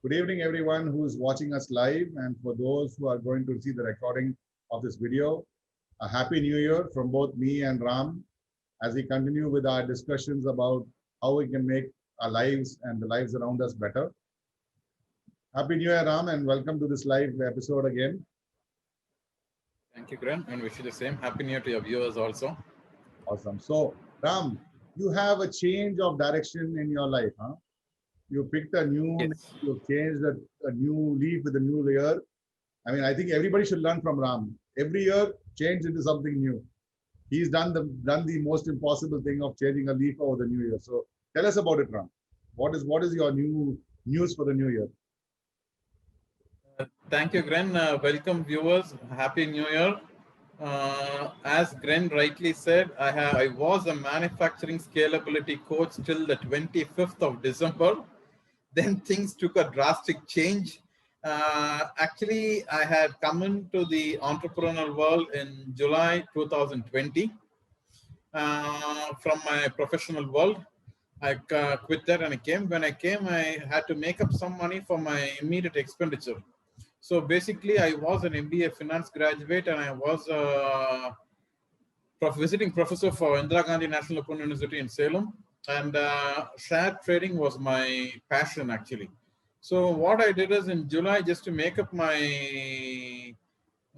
Good evening, everyone who's watching us live, and for those who are going to see the recording of this video, a happy new year from both me and Ram as we continue with our discussions about how we can make our lives and the lives around us better. Happy New Year, Ram, and welcome to this live episode again. Thank you, Gren, and wish you the same. Happy New Year to your viewers also. Awesome. So, Ram, you have a change of direction in your life, huh? You picked a new, Yes. you changed a new leaf with a new year. I mean, I think everybody should learn from Ram. Every year, change into something new. He's done the most impossible thing of changing a leaf over the new year. So tell us about it, Ram. What is your new news for the new year? Thank you, Gren. Welcome, viewers. Happy New Year. As Gren rightly said, I was a manufacturing scalability coach till the 25th of December. Then things took a drastic change. Actually, I had come into the entrepreneurial world in July 2020 from my professional world. I quit that and I came. When I came, I had to make up some money for my immediate expenditure. So basically, I was an MBA finance graduate and I was a visiting professor for Indira Gandhi National Open University in Salem. And share trading was my passion actually. So what I did is in July, just to make up my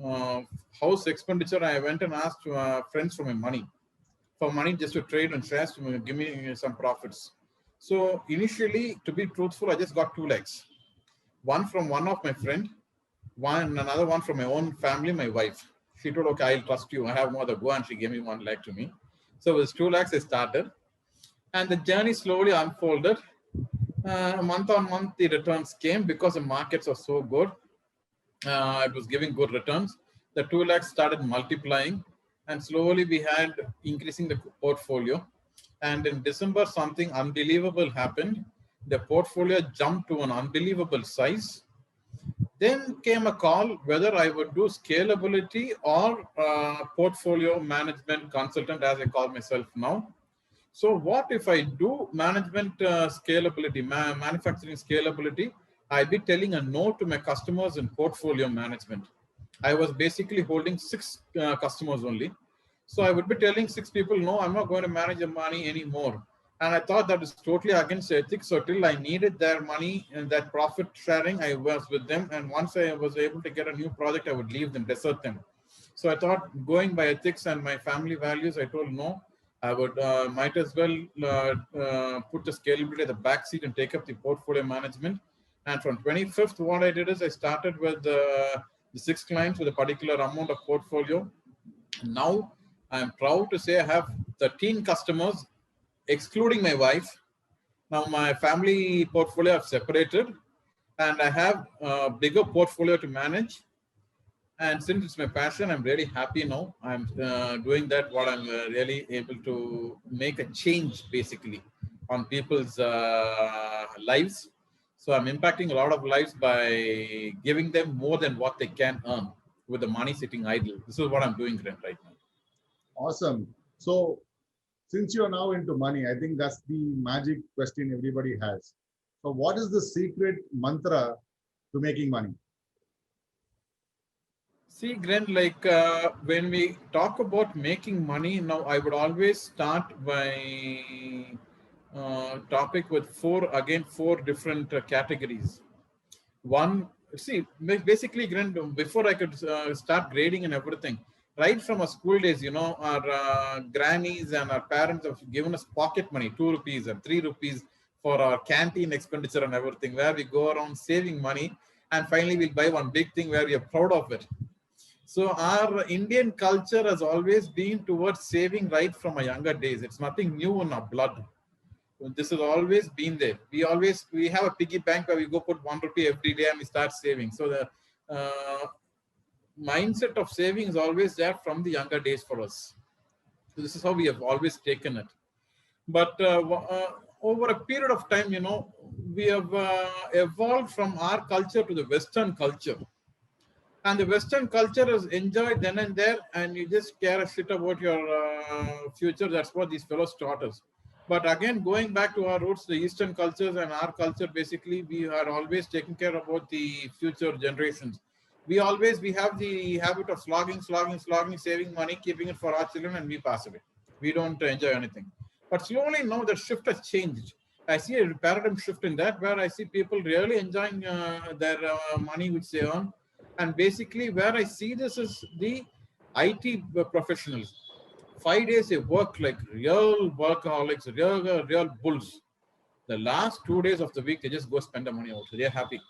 uh, house expenditure, I went and asked friends for money just to trade and shares to give me some profits. So initially, to be truthful, I just got 2 lakhs. One from one of my friend, another one from my own family, my wife. She told, okay, I'll trust you. I have no other go, and she gave me 1 lakh to me. So with 2 lakhs, I started, and the journey slowly unfolded. Month on month, the returns came because the markets are so good. It was giving good returns. The 2 lakhs started multiplying, and slowly we had increasing the portfolio. And in December, something unbelievable happened. The portfolio jumped to an unbelievable size. Then came a call whether I would do scalability or portfolio management consultant, as I call myself now. So what if I do management scalability, manufacturing scalability? I'd be telling a no to my customers in portfolio management. I was basically holding 6 customers only. So I would be telling 6 people, no, I'm not going to manage the money anymore. And I thought that is totally against ethics. So till I needed their money and that profit sharing, I was with them. And once I was able to get a new project, I would leave them, desert them. So I thought, going by ethics and my family values, I told no. I would might as well put the scalability at the back seat and take up the portfolio management. And from 25th, what I did is I started with the 6 clients with a particular amount of portfolio. Now I'm proud to say I have 13 customers, excluding my wife. Now my family portfolio I've separated, and I have a bigger portfolio to manage. And since it's my passion, I'm really happy now. I'm doing that, what I'm really able to make a change basically on people's lives. So I'm impacting a lot of lives by giving them more than what they can earn with the money sitting idle. This is what I'm doing right now. Awesome. So since you're now into money, I think that's the magic question everybody has. So what is the secret mantra to making money? See, Glenn, like when we talk about making money, now I would always start by topic with four different categories. One, see, basically, Glenn, before I could start grading and everything, right from our school days, our grannies and our parents have given us pocket money, 2 rupees and 3 rupees for our canteen expenditure and everything, where we go around saving money, and finally we'll buy one big thing where we are proud of it. So our Indian culture has always been towards saving right from our younger days. It's nothing new in our blood. This has always been there. We have a piggy bank where we go put 1 rupee every day and we start saving. So the mindset of saving is always there from the younger days for us. So this is how we have always taken it. But over a period of time, we have evolved from our culture to the Western culture. And the Western culture is enjoyed then and there, and you just care a shit about your future. That's what these fellows taught us. But again, going back to our roots, the Eastern cultures and our culture, basically, we are always taking care about the future generations. We have the habit of slogging, saving money, keeping it for our children, and we pass away. We don't enjoy anything. But slowly now the shift has changed. I see a paradigm shift in that, where I see people really enjoying their money which they earn. And basically, where I see this is the IT professionals. 5 days they work like real workaholics, real bulls. The last 2 days of the week, they just go spend the money out. They're happy.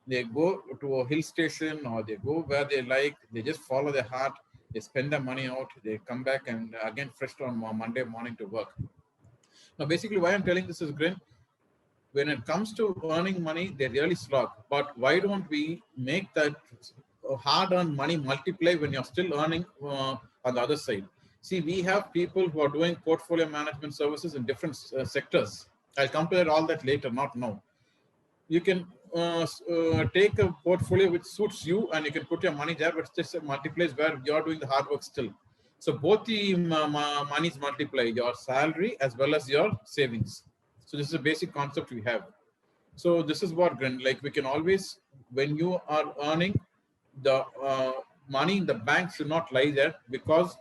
They go to a hill station or they go where they like. They just follow their heart. They spend the money out. They come back and again fresh on Monday morning to work. Now, basically, why I'm telling this is, Grin, when it comes to earning money, they really slog. But why don't we make that hard-earned money multiply when you're still earning on the other side? See, we have people who are doing portfolio management services in different sectors. I'll come to all that later, not now. You can take a portfolio which suits you and you can put your money there, but it's just multiplies where you're doing the hard work still. So both the monies multiply, your salary as well as your savings. So this is a basic concept we have. So this is what, like we can always, when you are earning, the money in the bank should not lie there, because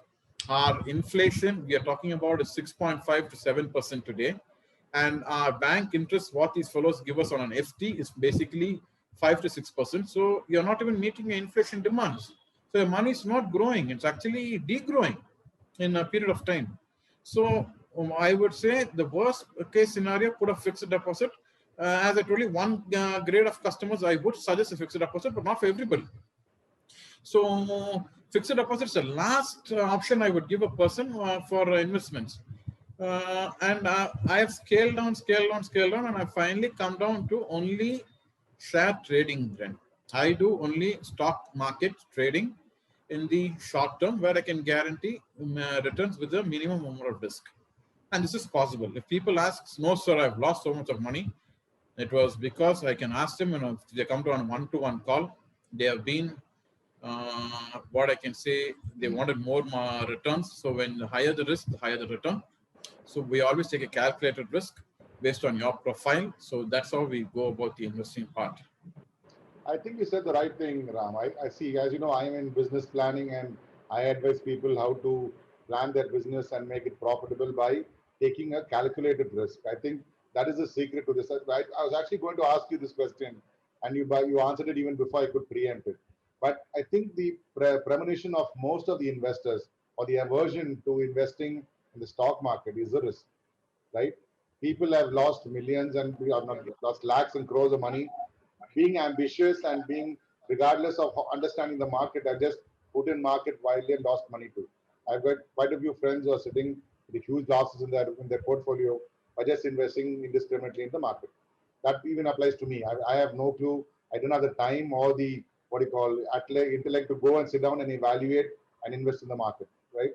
our inflation we are talking about is 6.5 to 7% today. And our bank interest, what these fellows give us on an FD, is basically 5 to 6%. So you're not even meeting your inflation demands. So your money is not growing. It's actually degrowing in a period of time. So I would say the worst case scenario, put a fixed deposit. As I told you, one grade of customers, I would suggest a fixed deposit, but not for everybody. So fixed deposit is the last option I would give a person for investments. And I have scaled down, and I finally come down to only share trading. Then I do only stock market trading in the short term, where I can guarantee returns with a minimum amount of risk. And this is possible. If people ask, no, sir, I've lost so much of money, it was because I can ask them, if they come to a one-to-one call, they have been, what I can say, they wanted more returns. So when the higher the risk, the higher the return. So we always take a calculated risk based on your profile. So that's how we go about the investing part. I think you said the right thing, Ram. I see, as you know, I am in business planning and I advise people how to plan their business and make it profitable by taking a calculated risk. I think that is the secret to this. I was actually going to ask you this question, and you answered it even before I could preempt it. But I think the premonition of most of the investors, or the aversion to investing in the stock market, is the risk, right? People have lost millions and we have not lost lakhs and crores of money being ambitious and being, regardless of understanding the market, I just put in market wildly and lost money too. I've got quite a few friends who are sitting with huge losses in their portfolio by just investing indiscriminately in the market. That even applies to me. I have no clue. I don't have the time or the intellect to go and sit down and evaluate and invest in the market, right?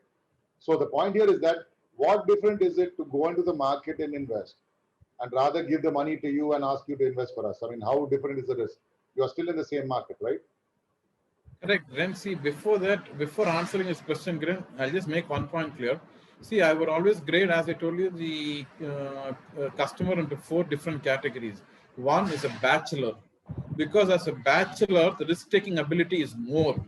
So the point here is that what different is it to go into the market and invest, and rather give the money to you and ask you to invest for us? I mean, how different is the risk? You are still in the same market, right? Correct, Gren. See, before answering this question, Gren, I'll just make one point clear. See, I would always grade, as I told you, the customer into 4 different categories. One is a bachelor, because as a bachelor, the risk-taking ability is more.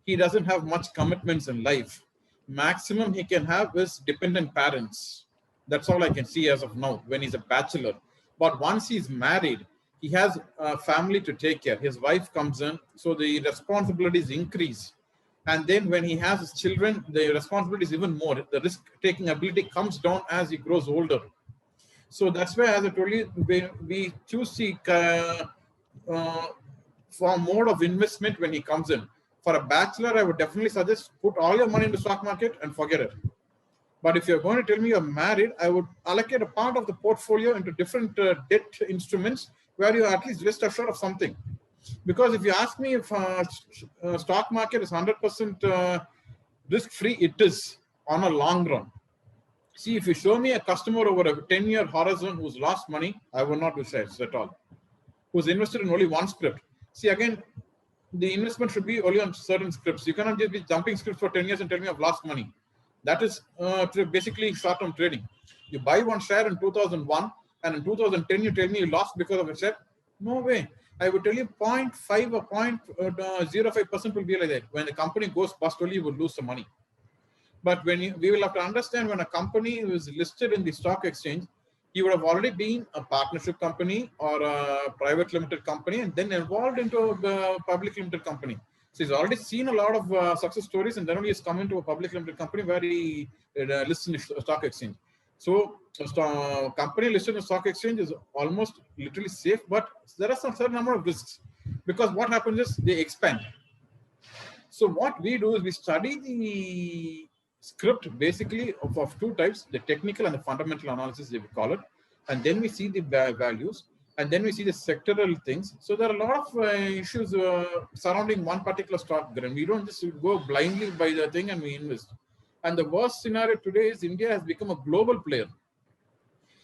He doesn't have much commitments in life. Maximum he can have is dependent parents. That's all I can see as of now when he's a bachelor. But once he's married, he has a family to take care. His wife comes in, so the responsibilities increase. And then when he has his children, the responsibility is even more. The risk-taking ability comes down as he grows older. So that's why, as I told you, we choose the for mode of investment when he comes in. For a bachelor, I would definitely suggest put all your money into stock market and forget it. But if you're going to tell me you're married, I would allocate a part of the portfolio into different debt instruments where you're at least rest assured of something. Because if you ask me if stock market is 100% risk-free, it is on a long run. See, if you show me a customer over a 10-year horizon who's lost money, I will not do shares at all. Who's invested in only one script. See, again, the investment should be only on certain scripts. You cannot just be jumping scripts for 10 years and tell me I've lost money. That is basically short-term trading. You buy one share in 2001 and in 2010 you tell me you lost because of a share. No way. I would tell you 0.5 or 0.05% will be like that. When the company goes bust, only you will lose some money. But we will have to understand, when a company is listed in the stock exchange, he would have already been a partnership company or a private limited company and then evolved into a public limited company. So he's already seen a lot of success stories, and then only he's come into a public limited company where he lists in the stock exchange. So a company listed in the stock exchange is almost literally safe, but there are some certain number of risks, because what happens is they expand. So what we do is we study the script basically of two types, the technical and the fundamental analysis, they call it. And then we see the values, and then we see the sectoral things. So there are a lot of issues surrounding one particular stock, and we don't just go blindly by the thing and we invest. And the worst scenario today is India has become a global player.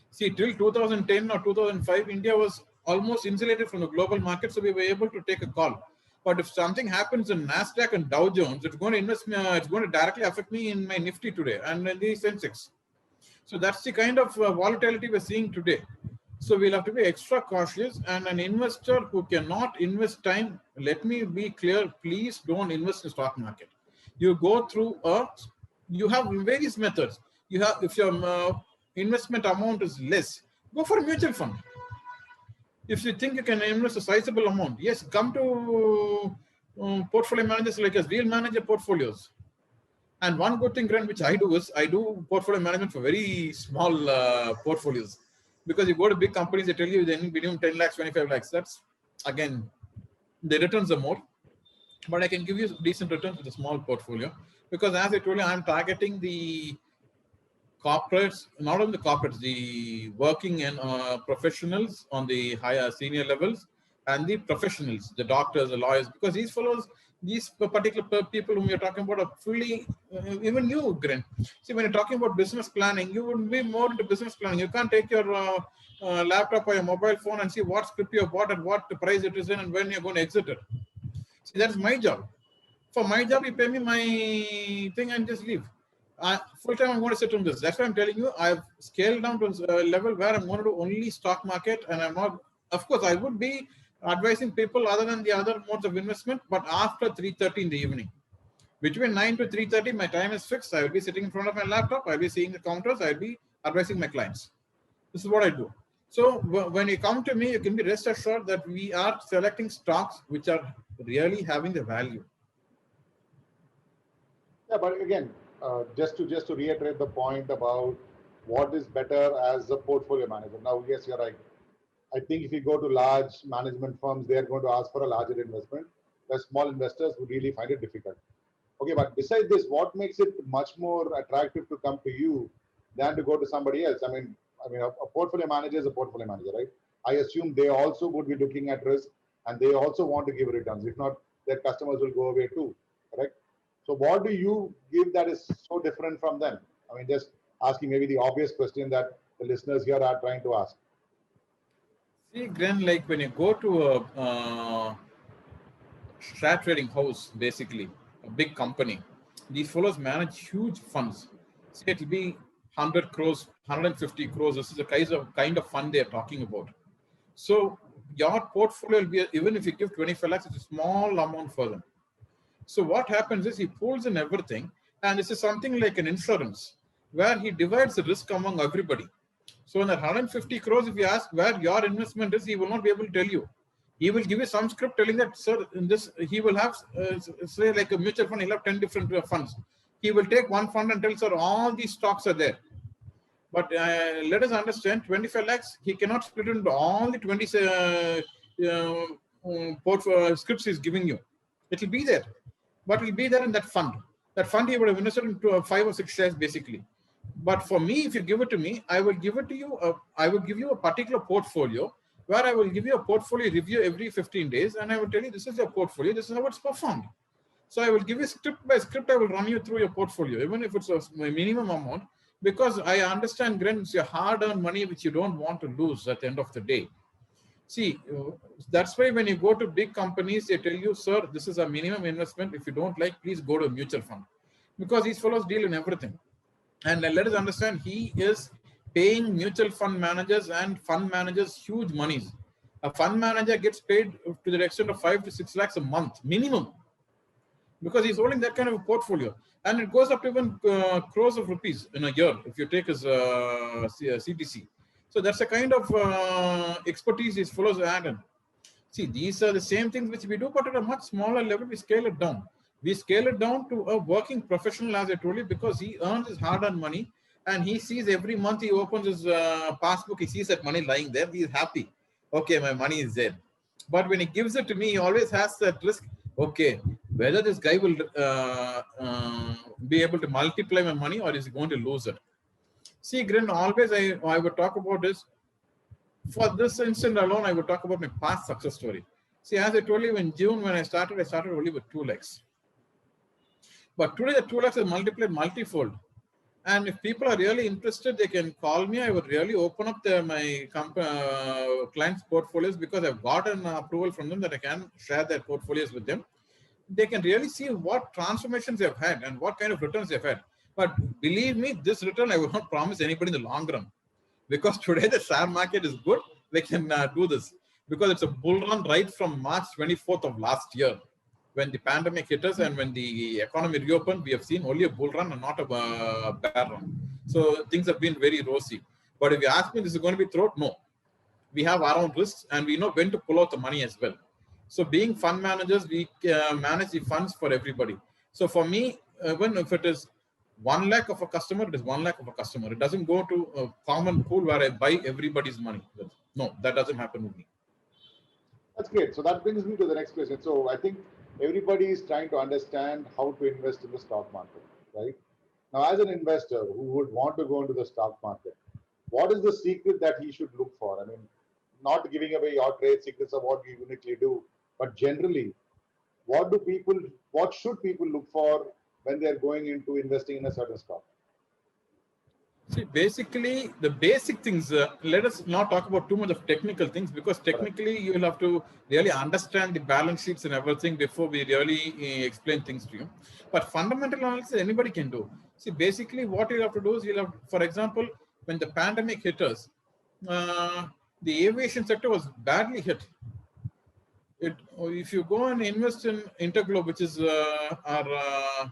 See, till 2010 or 2005, India was almost insulated from the global market, so we were able to take a call. But if something happens in Nasdaq and Dow Jones, it's going to it's going to directly affect me in my Nifty today and in the Sensex. So that's the kind of volatility we're seeing today. So we'll have to be extra cautious. And an investor who cannot invest time, let me be clear, please don't invest in the stock market. You go through you have various methods. You have, if your investment amount is less, go for a mutual fund. If you think you can invest a sizable amount, yes, come to portfolio managers like us. We'll manage your portfolios. And one good thing, Grant, which I do is I do portfolio management for very small portfolios. Because you go to big companies, they tell you then minimum 10 lakhs, 25 lakhs. That's, again, the returns are more. But I can give you decent returns with a small portfolio. Because as I told you, I'm targeting the corporates, not only the corporates, the working and professionals on the higher senior levels, and the professionals, the doctors, the lawyers, because these fellows, these particular people whom you're talking about are fully, even you, Gren. See, when you're talking about business planning, you would be more into business planning. You can't take your laptop or your mobile phone and see what script you have bought at what price it is in and when you're going to exit it. See, that's my job. For my job, you pay me my thing and just leave. Full time, I'm going to sit on this. That's why I'm telling you, I've scaled down to a level where I'm going to do only stock market, and I'm not. Of course, I would be advising people other than the other modes of investment, but after 3:30 in the evening, between 9 to 3:30, my time is fixed. I will be sitting in front of my laptop. I'll be seeing the counters. I'll be advising my clients. This is what I do. So when you come to me, you can be rest assured that we are selecting stocks which are really having the value. Yeah, but again, just to reiterate the point about what is better as a portfolio manager. Now, yes, you're right. I think if you go to large management firms, they are going to ask for a larger investment. The small investors would really find it difficult. Okay, but besides this, what makes it much more attractive to come to you than to go to somebody else? I mean, a portfolio manager is a portfolio manager, right? I assume they also would be looking at risk and they also want to give returns. If not, their customers will go away too, correct? So what do you give that is so different from them? I mean, just asking maybe the obvious question that the listeners here are trying to ask. See, Glenn, like when you go to a strat trading house, basically, a big company, these fellows manage huge funds. See, it will be 100 crores, 150 crores. This is the kind of fund they're talking about. So your portfolio will be, even if you give 25 lakhs, it's a small amount for them. So what happens is he pulls in everything, and this is something like an insurance where he divides the risk among everybody. So in that 150 crores, if you ask where your investment is, he will not be able to tell you. He will give you some script telling that, sir, in this, he will have, say like a mutual fund, he'll have 10 different funds. He will take one fund and tell, sir, all these stocks are there. But let us understand, 25 lakhs, he cannot split into all the 20 scripts he's giving you. It will be there. But it will be there in that fund. That fund he would have invested into 5 or 6 shares basically. But for me, if you give it to me, I will give it to you. I will give you a particular portfolio where I will give you a portfolio review every 15 days, and I will tell you this is your portfolio. This is how it's performed. So I will give you script by script. I will run you through your portfolio, even if it's a minimum amount, because I understand, Gren, it's your hard-earned money which you don't want to lose at the end of the day. See, that's why when you go to big companies, they tell you, sir, this is a minimum investment. If you don't like, please go to a mutual fund, because these fellows deal in everything. And let us understand, he is paying mutual fund managers and fund managers huge monies. A fund manager gets paid to the extent of 5 to 6 lakhs a month minimum, because he's holding that kind of a portfolio, and it goes up to even crores of rupees in a year if you take his CTC. So that's the kind of expertise these fellows add in. See, these are the same things which we do, but at a much smaller level, we scale it down. We scale it down to a working professional, as I told you, because he earns his hard-earned money, and he sees every month he opens his passbook, he sees that money lying there, he is happy. Okay, my money is there. But when he gives it to me, he always has that risk. Okay, whether this guy will be able to multiply my money, or is he going to lose it? See, Grin, always I would talk about this. For this instant alone, I would talk about my past success story. See, as I told you, in June when I started only with 2 lakhs. But today the 2 lakhs is multiplied multifold. And if people are really interested, they can call me. I would really open up my clients' portfolios, because I've gotten approval from them that I can share their portfolios with them. They can really see what transformations they've had and what kind of returns they've had. But believe me, this return I will not promise anybody in the long run. Because today the share market is good, they can do this. Because it's a bull run right from March 24th of last year. When the pandemic hit us and when the economy reopened, we have seen only a bull run and not a bear run. So things have been very rosy. But if you ask me, this is going to be throat? No. We have our own risks, and we know when to pull out the money as well. So being fund managers, we manage the funds for everybody. So for me, even if it is 1 lakh of a customer, it is 1 lakh of a customer. It doesn't go to a common pool where I buy everybody's money. No, that doesn't happen with me. That's great. So that brings me to the next question. So I think everybody is trying to understand how to invest in the stock market, right? Now, as an investor who would want to go into the stock market, what is the secret that he should look for? I mean, not giving away your trade secrets of what you uniquely do, but generally, what should people look for when they're going into investing in a certain stock? See, basically, the basic things, let us not talk about too much of technical things, because technically you will have to really understand the balance sheets and everything before we really explain things to you. But fundamental analysis, anybody can do. See, basically what you'll have to do is you'll have, for example, when the pandemic hit us, the aviation sector was badly hit. If you go and invest in Interglobe, which is our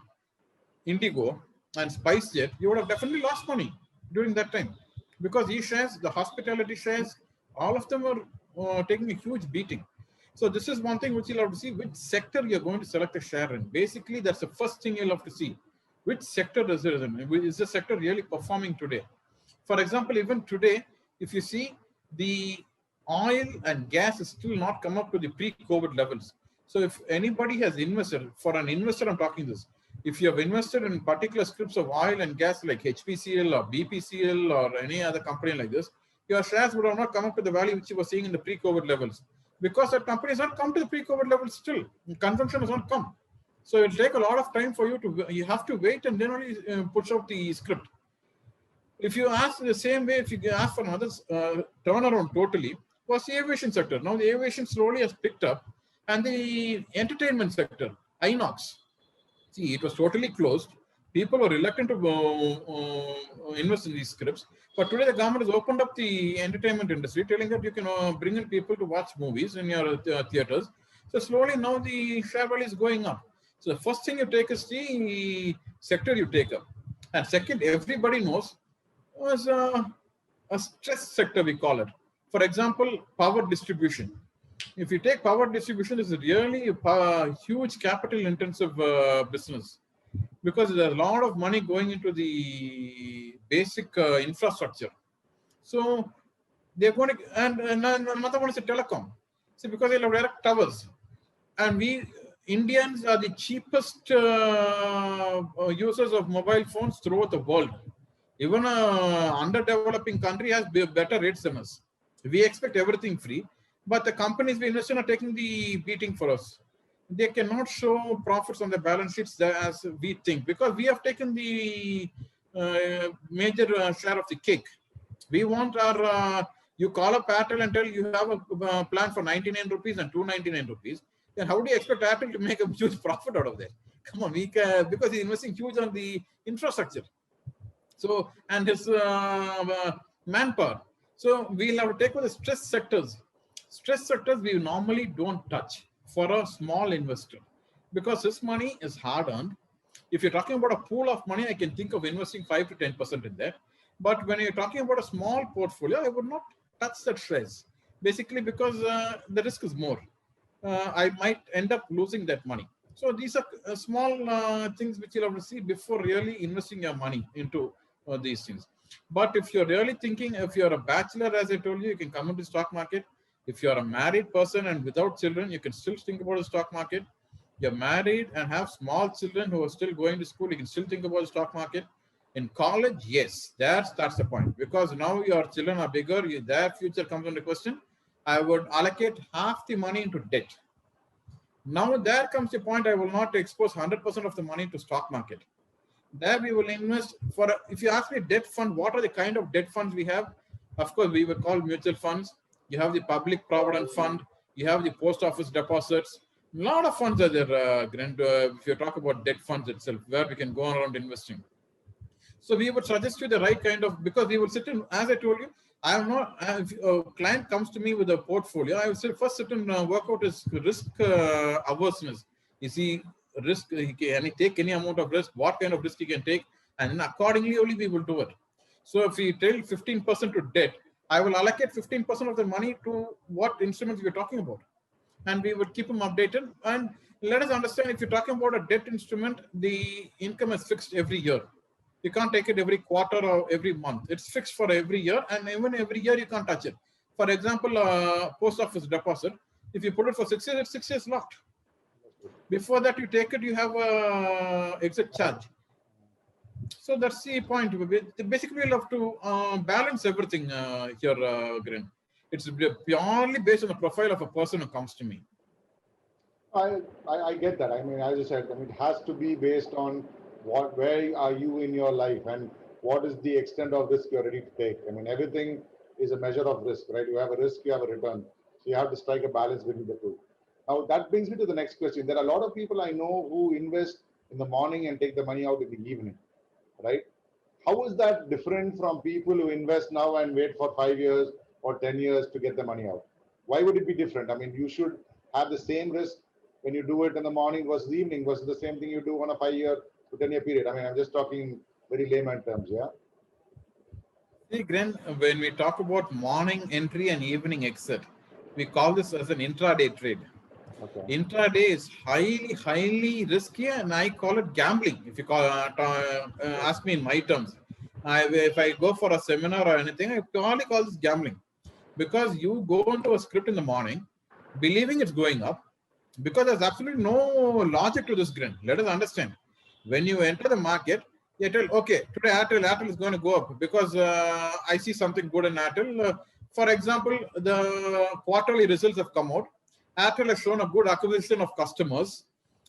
Indigo and SpiceJet, you would have definitely lost money during that time, because these shares, the hospitality shares, all of them were taking a huge beating. So this is one thing which you'll have to see, which sector you're going to select a share in. Basically, that's the first thing you'll have to see. Which sector is it in? Is the sector really performing today? For example, even today, if you see, the oil and gas is still not come up to the pre-COVID levels. So if anybody has invested, for an investor I'm talking this, if you have invested in particular scripts of oil and gas like HPCL or BPCL or any other company like this, your shares would have not come up to the value which you were seeing in the pre-COVID levels, because that company has not come to the pre-COVID levels still. Consumption has not come. So it will take a lot of time for you have to wait and then only push out the script. If you ask the same way, if you ask for another turnaround totally, was the aviation sector. Now the aviation slowly has picked up, and the entertainment sector, Inox. See, it was totally closed. People were reluctant to invest in these scripts. But today the government has opened up the entertainment industry, telling that you can bring in people to watch movies in your theaters. So slowly now the share value is going up. So the first thing you take is the sector you take up. And second, everybody knows, was a stress sector, we call it. For example, power distribution. If you take power distribution, it's really a huge capital intensive business, because there's a lot of money going into the basic infrastructure. So they're going to, and another one is a telecom. See, because they'll have direct towers. And we Indians are the cheapest users of mobile phones throughout the world. Even an underdeveloping country has better rates than us. We expect everything free, but the companies we invest in are taking the beating for us. They cannot show profits on the balance sheets as we think, because we have taken the major share of the cake. We want our, you call up Airtel and tell you have a plan for 99 rupees and 299 rupees. Then how do you expect Airtel to make a huge profit out of that? Come on, we can, because he's investing huge on the infrastructure. So, and his manpower. So we'll have to take with the stress sectors. Stress sectors we normally don't touch for a small investor because this money is hard earned. If you're talking about a pool of money, I can think of investing 5 to 10% in that. But when you're talking about a small portfolio, I would not touch that stress. Basically, because the risk is more. I might end up losing that money. So these are small things which you'll have to see before really investing your money into these things. But if you're really thinking, if you're a bachelor, as I told you, you can come into the stock market. If you're a married person and without children, you can still think about the stock market. You're married and have small children who are still going to school, you can still think about the stock market. In college, yes, that's the point. Because now your children are bigger, their future comes into question. I would allocate half the money into debt. Now there comes the point, I will not expose 100% of the money to stock market. There we will invest for, if you ask me debt fund, what are the kind of debt funds we have? Of course, we would call mutual funds. You have the public provident fund. You have the post office deposits. A lot of funds are there, if you talk about debt funds itself, where we can go around investing. So we would suggest you the right kind of, because we will sit in, as I told you, I am not, if a client comes to me with a portfolio, I will first sit and work out his risk averseness. Is he risk, can he take any amount of risk, what kind of risk he can take, and then accordingly only we will do it. So if we tell 15% to debt, I will allocate 15% of the money to what instruments we're talking about. And we would keep them updated. And let us understand, if you're talking about a debt instrument, the income is fixed every year. You can't take it every quarter or every month. It's fixed for every year, and even every year you can't touch it. For example, post office deposit, if you put it for 6 years, it's 6 years locked. Before that you take it, you have a exit charge. So that's the point. Basically, we'll have to balance everything here, Gren. It's purely based on the profile of a person who comes to me. I get that. I mean, as you said, I mean, it has to be based on where are you in your life and what is the extent of risk you're ready to take. I mean, everything is a measure of risk, right? You have a risk, you have a return. So you have to strike a balance between the two. Now, that brings me to the next question. There are a lot of people I know who invest in the morning and take the money out in the evening, right? How is that different from people who invest now and wait for 5 years or 10 years to get the money out? Why would it be different? I mean, you should have the same risk when you do it in the morning versus the evening versus the same thing you do on a 5-year to 10-year period. I mean, I'm just talking very layman terms, yeah? See, Gren, when we talk about morning entry and evening exit, we call this as an intraday trade. Okay. Intraday is highly risky, and I call it gambling. If you call ask me in my terms, if I go for a seminar or anything, I only call this gambling, because you go into a script in the morning, believing it's going up, because there's absolutely no logic to this, Gren. Let us understand. When you enter the market, you tell, okay, today Airtel is going to go up because I see something good in Airtel. For example, the quarterly results have come out. Airtel has shown a good acquisition of customers.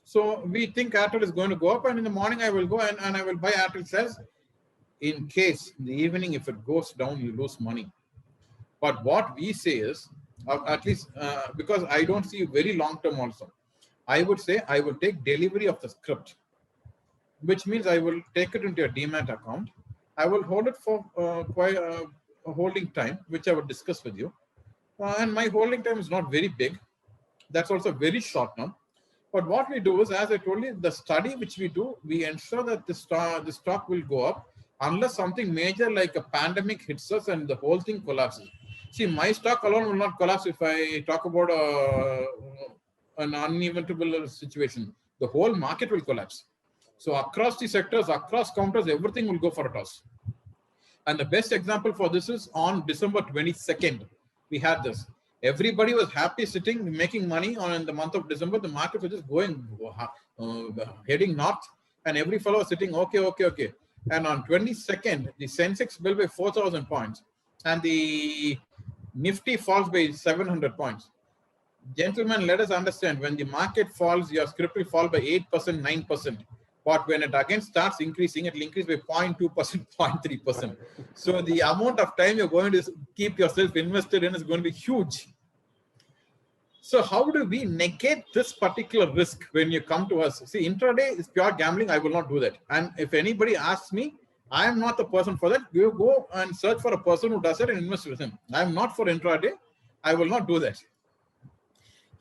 So we think Airtel is going to go up, and in the morning I will go and I will buy Airtel shares. In case in the evening, if it goes down, you lose money. But what we say is, at least because I don't see very long term also, I would say I will take delivery of the script, which means I will take it into a demat account. I will hold it for quite a holding time, which I will discuss with you. And my holding time is not very big. That's also very short now. But what we do is, as I told you, the study which we do, we ensure that the stock will go up unless something major like a pandemic hits us and the whole thing collapses. See, my stock alone will not collapse if I talk about an uneventable situation. The whole market will collapse. So across the sectors, across counters, everything will go for a toss. And the best example for this is on December 22nd. We had this. Everybody was happy sitting, making money in the month of December. The market was just going, heading north. And every fellow was sitting, okay. And on 22nd, the Sensex fell by 4,000 points. And the Nifty falls by 700 points. Gentlemen, let us understand, when the market falls, your script will fall by 8%, 9%. But when it again starts increasing, it will increase by 0.2%, 0.3%. So the amount of time you're going to keep yourself invested in is going to be huge. So how do we negate this particular risk when you come to us? See, intraday is pure gambling. I will not do that. And if anybody asks me, I am not the person for that. You go and search for a person who does it and invest with him. I am not for intraday. I will not do that.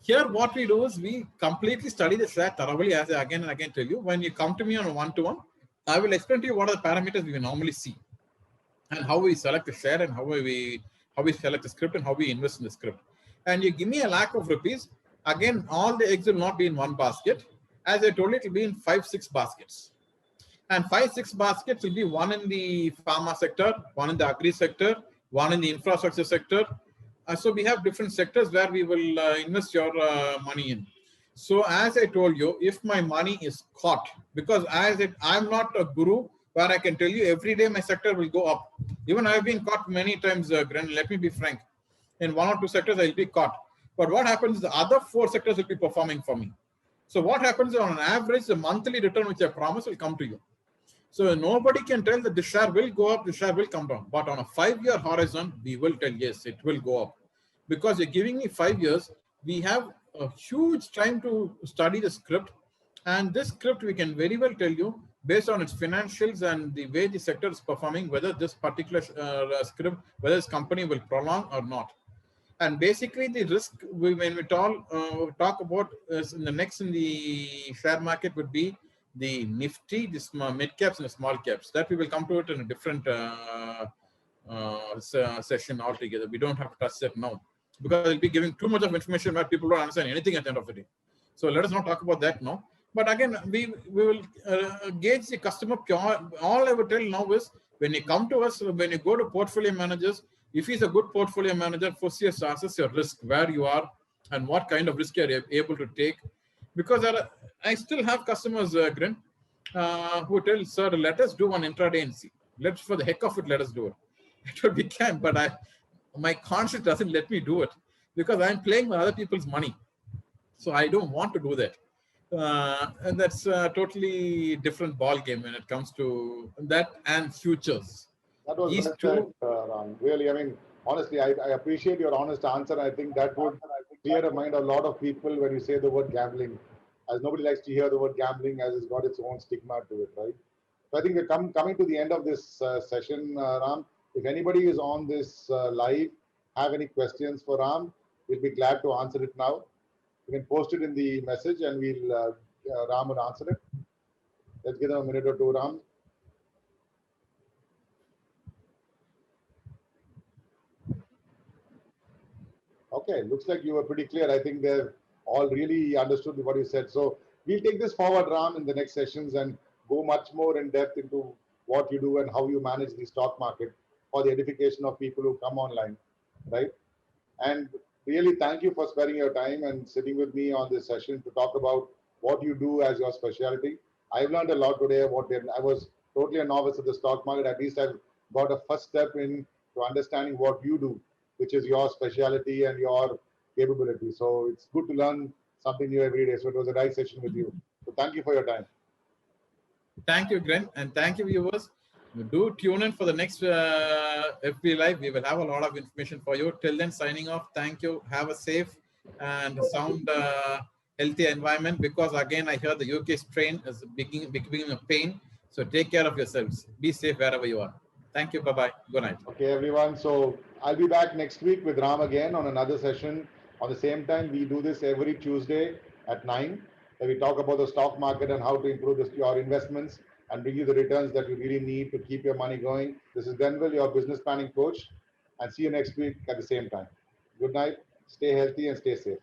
Here, what we do is we completely study the share thoroughly, as I again and again tell you. When you come to me on a one-to-one, I will explain to you what are the parameters we normally see and how we select the share and how we select the script and how we invest in the script. And you give me a lakh of rupees, again, all the eggs will not be in one basket. As I told you, it will be in 5-6 baskets. And 5-6 baskets will be one in the pharma sector, one in the agri sector, one in the infrastructure sector. So we have different sectors where we will invest your money in. So as I told you, if my money is caught, because I'm not a guru where I can tell you every day my sector will go up. Even I've been caught many times, Gren, let me be frank. In 1 or 2 sectors, I'll be caught. But what happens is the other 4 sectors will be performing for me. So what happens on an average, the monthly return which I promise will come to you. So nobody can tell that the share will go up, the share will come down. But on a 5-year horizon, we will tell, yes, it will go up. Because you're giving me 5 years, we have a huge time to study the script. And this script, we can very well tell you, based on its financials and the way the sector is performing, whether this particular script, whether this company will prolong or not. And basically, the risk when we talk about in the share market would be the Nifty, the mid caps and the small caps. That we will come to it in a different session altogether. We don't have to touch that now because it'll be giving too much of information where people don't understand anything at the end of the day. So let us not talk about that now. But again, we will gauge the customer pure. All I would tell now is when you come to us, when you go to portfolio managers, if he's a good portfolio manager, first you assess your risk, where you are and what kind of risk you're able to take. Because I still have customers, Gren, who tell, sir, let us do one intraday and see. Let's, for the heck of it, let us do it. We can, but my conscience doesn't let me do it because I'm playing with other people's money. So I don't want to do that. And that's a totally different ball game when it comes to that and futures. That was well said, Ram. Really, I mean, honestly, I appreciate your honest answer. I think that would clear the mind of a lot of people when you say the word gambling, as nobody likes to hear the word gambling as it's got its own stigma to it, right? So I think we're coming to the end of this session, Ram. If anybody is on this live, have any questions for Ram, we'll be glad to answer it now. You can post it in the message and we'll Ram will answer it. Let's give them a minute or two, Ram. Okay, looks like you were pretty clear. I think they've all really understood what you said. So we'll take this forward, Ram, in the next sessions and go much more in depth into what you do and how you manage the stock market for the edification of people who come online, right? And really thank you for sparing your time and sitting with me on this session to talk about what you do as your specialty. I've learned a lot today about it. I was totally a novice at the stock market. At least I've got a first step in to understanding what you do, which is your specialty and your capability. So it's good to learn something new every day. So it was a nice session with you. So thank you for your time. Thank you, Gren, and thank you, viewers. Do tune in for the next FB Live. We will have a lot of information for you. Till then, signing off. Thank you. Have a safe and sound, healthy environment. Because again, I hear the UK strain is becoming a pain. So take care of yourselves. Be safe wherever you are. Thank you. Bye-bye. Good night. Okay, everyone. So I'll be back next week with Ram again on another session. On the same time, we do this every Tuesday at 9. Where we talk about the stock market and how to improve your investments and bring you the returns that you really need to keep your money going. This is Denville, your business planning coach. And see you next week at the same time. Good night. Stay healthy and stay safe.